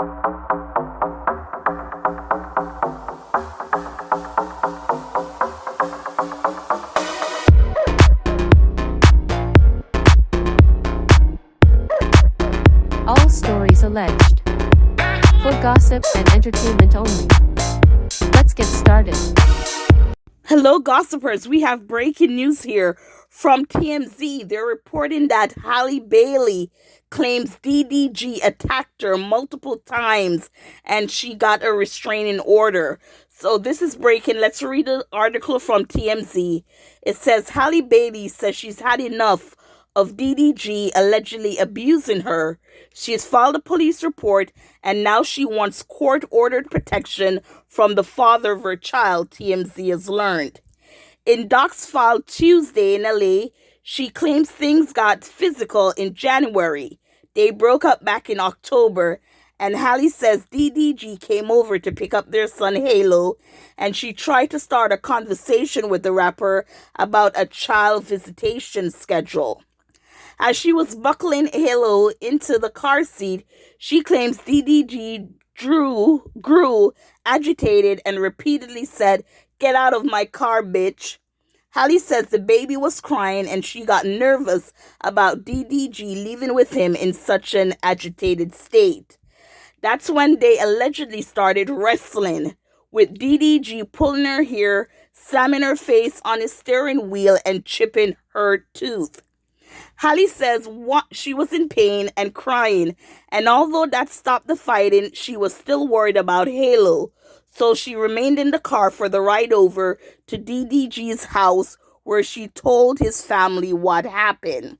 All stories alleged. For gossip and entertainment only. Let's get started. Hello, gossipers. We have breaking news here from TMZ. They're reporting that Halle Bailey claims DDG attacked her multiple times and she got a restraining order. So this is breaking. Let's read the article from TMZ. It says Halle Bailey says she's had enough of DDG allegedly abusing her. She has filed a police report and now she wants court-ordered protection from the father of her child, TMZ has learned. In docs filed Tuesday in LA, she claims things got physical in January. They broke up back in October, and Halle says DDG came over to pick up their son Halo, and she tried to start a conversation with the rapper about a child visitation schedule. As she was buckling Halo into the car seat, she claims DDG grew agitated and repeatedly said, "Get out of my car, bitch." Halle says the baby was crying and she got nervous about DDG leaving with him in such an agitated state. That's when they allegedly started wrestling, with DDG pulling her hair, slamming her face on his steering wheel, and chipping her tooth. Halle says she was in pain and crying, and although that stopped the fighting, she was still worried about Halo, so she remained in the car for the ride over to DDG's house, where she told his family what happened.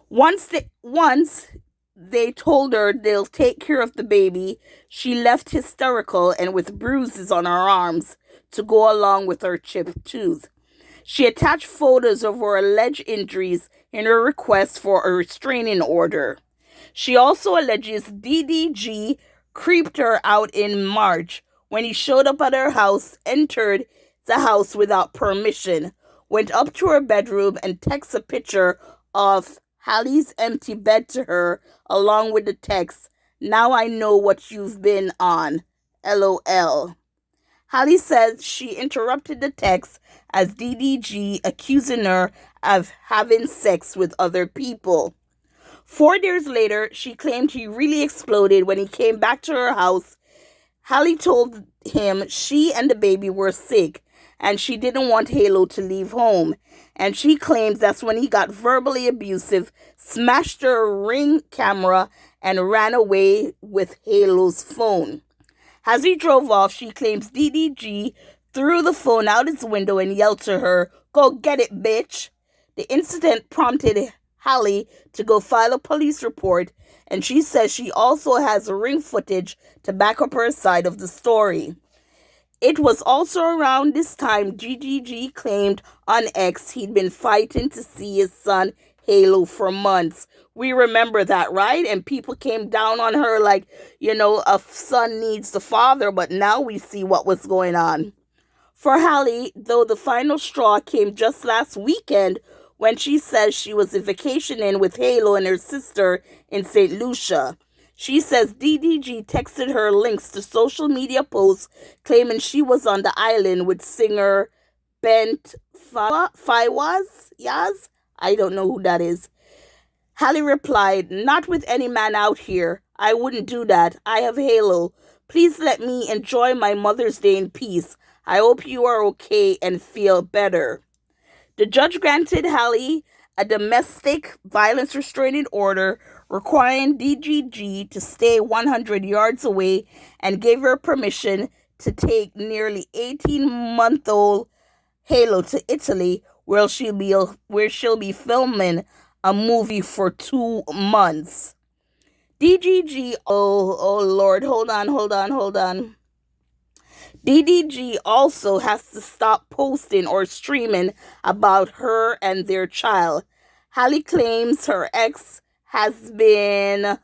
Once they told her they'll take care of the baby, she left hysterical and with bruises on her arms to go along with her chipped tooth. She attached photos of her alleged injuries in her request for a restraining order. She also alleges DDG creeped her out in March when he showed up at her house, entered the house without permission, went up to her bedroom and texted a picture of Halle's empty bed to her, along with the text, "Now I know what you've been on, LOL." Halle says she interrupted the text as DDG accusing her of having sex with other people. 4 days later, she claimed he really exploded when he came back to her house. Halle told him she and the baby were sick and she didn't want Halo to leave home. And she claims that's when he got verbally abusive, smashed her Ring camera, and ran away with Halo's phone. As he drove off, she claims DDG threw the phone out his window and yelled to her, "Go get it, bitch." The incident prompted Halle to go file a police report, and she says she also has Ring footage to back up her side of the story. It was also around this time DDG claimed on X he'd been fighting to see his son Halo for months. We remember that, right? And people came down on her like, a son needs the father, but now we see what was going on. For Halle, though, the final straw came just last weekend when she says she was vacationing with Halo and her sister in St. Lucia. She says DDG texted her links to social media posts claiming she was on the island with singer Bent Fawaz. Yaz? I don't know who that is. Halle replied, "Not with any man out here. I wouldn't do that. I have Halo. Please let me enjoy my Mother's Day in peace. I hope you are okay and feel better." The judge granted Halle a domestic violence restraining order requiring DDG to stay 100 yards away and gave her permission to take nearly 18-month-old Halo to Italy, where she'll be filming a movie for 2 months. DDG, oh Lord, hold on. DDG also has to stop posting or streaming about her and their child. Halle claims her ex has been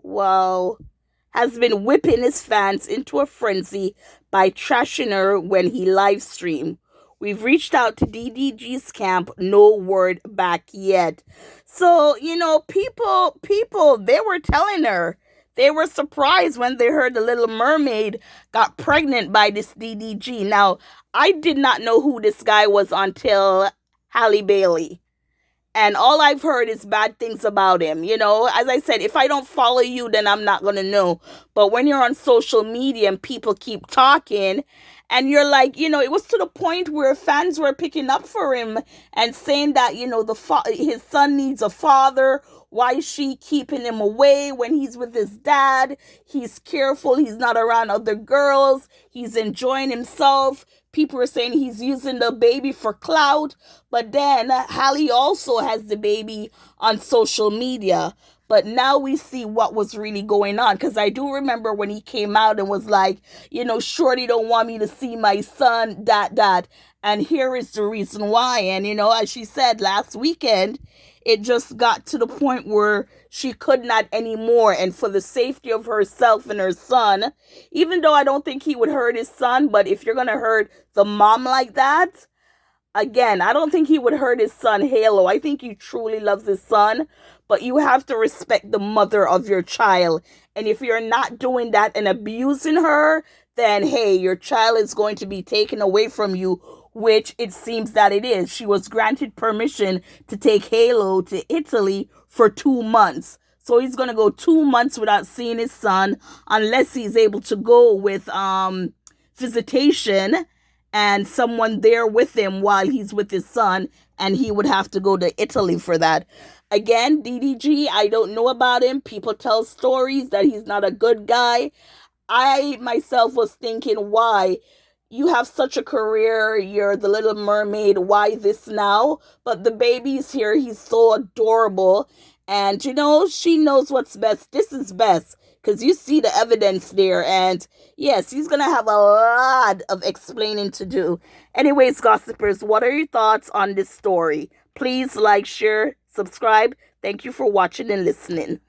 whipping his fans into a frenzy by trashing her when he live streamed. We've reached out to DDG's camp, no word back yet. So, people, they were telling her they were surprised when they heard the Little Mermaid got pregnant by this DDG. Now, I did not know who this guy was until Halle Bailey. And all I've heard is bad things about him. You know, as I said, if I don't follow you, then I'm not going to know. But when you're on social media and people keep talking, and you're like, you know, it was to the point where fans were picking up for him and saying that, you know, his son needs a father. Why is she keeping him away when he's with his dad? He's careful. He's not around other girls. He's enjoying himself. People are saying he's using the baby for clout. But then Halle also has the baby on social media. But now we see what was really going on. Because I do remember when he came out and was like, you know, Shorty don't want me to see my son, that. And here is the reason why. And, you know, as she said last weekend, it just got to the point where she could not anymore. And for the safety of herself and her son, even though I don't think he would hurt his son, but if you're going to hurt the mom like that, again, I don't think he would hurt his son, Halo. I think he truly loves his son, but you have to respect the mother of your child. And if you're not doing that and abusing her, then hey, your child is going to be taken away from you, which it seems that it is. She was granted permission to take Halo to Italy for 2 months. So he's going to go 2 months without seeing his son unless he's able to go with visitation and someone there with him while he's with his son, and he would have to go to Italy for that. Again, DDG, I don't know about him. People tell stories that he's not a good guy. I myself was thinking, why? You have such a career, you're the Little Mermaid, why this now? But the baby's here, he's so adorable. And, you know, she knows what's best. This is best. Because you see the evidence there. And, yes, he's going to have a lot of explaining to do. Anyways, gossipers, what are your thoughts on this story? Please like, share, subscribe. Thank you for watching and listening.